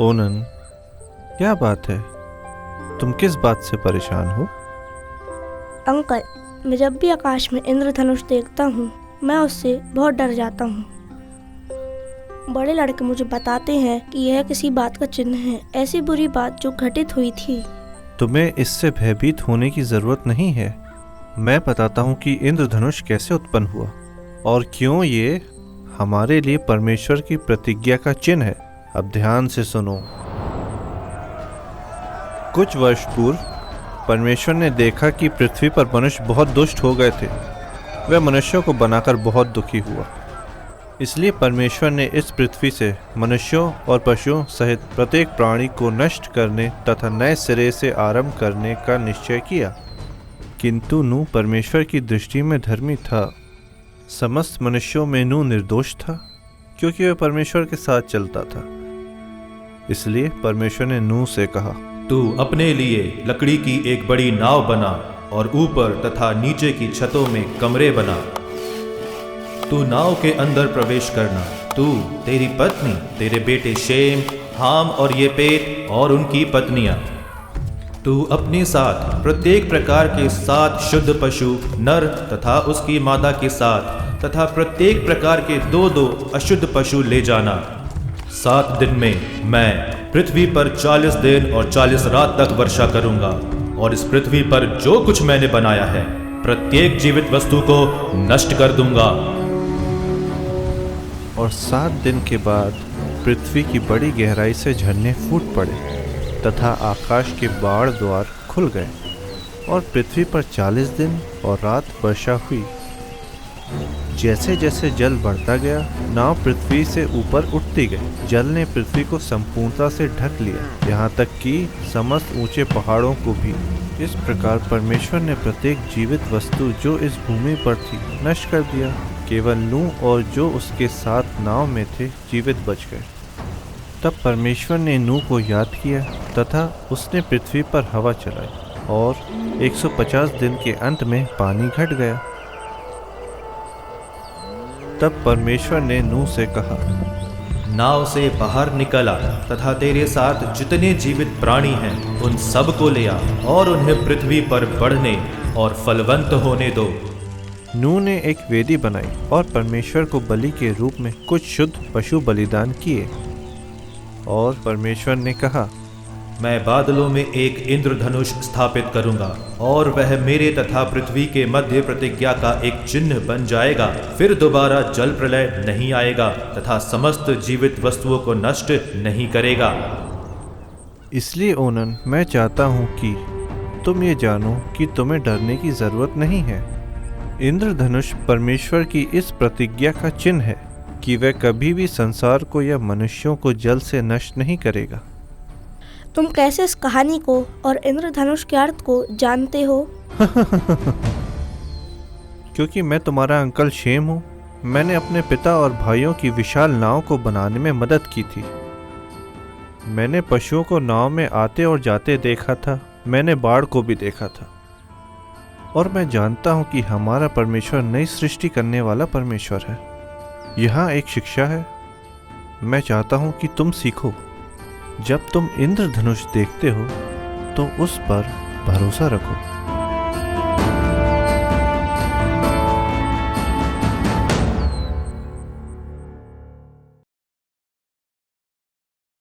ओनन, क्या बात है? तुम किस बात से परेशान हो? अंकल, मैं जब भी आकाश में इंद्रधनुष देखता हूँ मैं उससे बहुत डर जाता हूँ। बड़े लड़के मुझे बताते हैं कि यह किसी बात का चिन्ह है, ऐसी बुरी बात जो घटित हुई थी। तुम्हें इससे भयभीत होने की जरूरत नहीं है। मैं बताता हूँ कि इंद्रधनुष कैसे उत्पन्न हुआ और क्यों ये हमारे लिए परमेश्वर की प्रतिज्ञा का चिन्ह है। अब ध्यान से सुनो। कुछ वर्ष पूर्व परमेश्वर ने देखा कि पृथ्वी पर मनुष्य बहुत दुष्ट हो गए थे। वह मनुष्यों को बनाकर बहुत दुखी हुआ। इसलिए परमेश्वर ने इस पृथ्वी से मनुष्यों और पशुओं सहित प्रत्येक प्राणी को नष्ट करने तथा नए सिरे से आरंभ करने का निश्चय किया। किंतु नूह परमेश्वर की दृष्टि में धर्मी था। समस्त मनुष्यों में नूह निर्दोष था, क्योंकि वह परमेश्वर के साथ चलता था। इसलिए परमेश्वर ने नूह से कहा, तू अपने लिए लकड़ी की एक बड़ी नाव बना और ऊपर तथा नीचे की छतों में कमरे बना। तू नाव के अंदर प्रवेश करना, तू, तेरी पत्नी, तेरे बेटे शेम, हाम और येपेत और उनकी पत्नियां। तू अपने साथ प्रत्येक प्रकार के 7 शुद्ध पशु नर तथा उसकी मादा के साथ तथा प्रत्येक प्रकार के 2-2 अशुद्ध पशु ले जाना। 7 दिन में मैं पृथ्वी पर 40 दिन और 40 रात तक वर्षा करूंगा और इस पृथ्वी पर जो कुछ मैंने बनाया है प्रत्येक जीवित वस्तु को नष्ट कर दूंगा। और 7 दिन के बाद पृथ्वी की बड़ी गहराई से झरने फूट पड़े तथा आकाश के बाड़ द्वार खुल गए और पृथ्वी पर 40 दिन और रात वर्षा हुई। जैसे जैसे जल बढ़ता गया नाव पृथ्वी से ऊपर उठती गई। जल ने पृथ्वी को संपूर्णता से ढक लिया, यहाँ तक कि समस्त ऊंचे पहाड़ों को भी। इस प्रकार परमेश्वर ने प्रत्येक जीवित वस्तु जो इस भूमि पर थी नष्ट कर दिया। केवल नूह और जो उसके साथ नाव में थे जीवित बच गए। तब परमेश्वर ने नूह को याद किया तथा उसने पृथ्वी पर हवा चलाई और 150 दिन के अंत में पानी घट गया। तब परमेश्वर ने नूह से कहा, नाव से बाहर निकल आ तथा तेरे साथ जितने जीवित प्राणी हैं उन सब को ले आ और उन्हें पृथ्वी पर बढ़ने और फलवंत होने दो। नूह ने एक वेदी बनाई और परमेश्वर को बलि के रूप में कुछ शुद्ध पशु बलिदान किए। और परमेश्वर ने कहा, मैं बादलों में एक इंद्रधनुष स्थापित करूंगा और वह मेरे तथा पृथ्वी के मध्य प्रतिज्ञा का एक चिन्ह बन जाएगा। फिर दोबारा जल प्रलय नहीं आएगा तथा समस्त जीवित वस्तुओं को नष्ट नहीं करेगा। इसलिए ओनन, मैं चाहता हूँ कि तुम ये जानो कि तुम्हें डरने की जरूरत नहीं है। इंद्रधनुष परमेश्वर की इस प्रतिज्ञा का चिन्ह है कि वह कभी भी संसार को या मनुष्यों को जल से नष्ट नहीं करेगा। तुम कैसे इस कहानी को और इंद्रधनुष के अर्थ को जानते हो? क्योंकि मैं तुम्हारा अंकल शेम हूँ। मैंने अपने पिता और भाइयों की विशाल नाव को बनाने में मदद की थी। मैंने पशुओं को नाव में आते और जाते देखा था। मैंने बाढ़ को भी देखा था। और मैं जानता हूँ कि हमारा परमेश्वर नई सृष्टि करने वाला परमेश्वर है। यहाँ एक शिक्षा है, मैं चाहता हूँ कि तुम सीखो। जब तुम इंद्रधनुष देखते हो तो उस पर भरोसा रखो।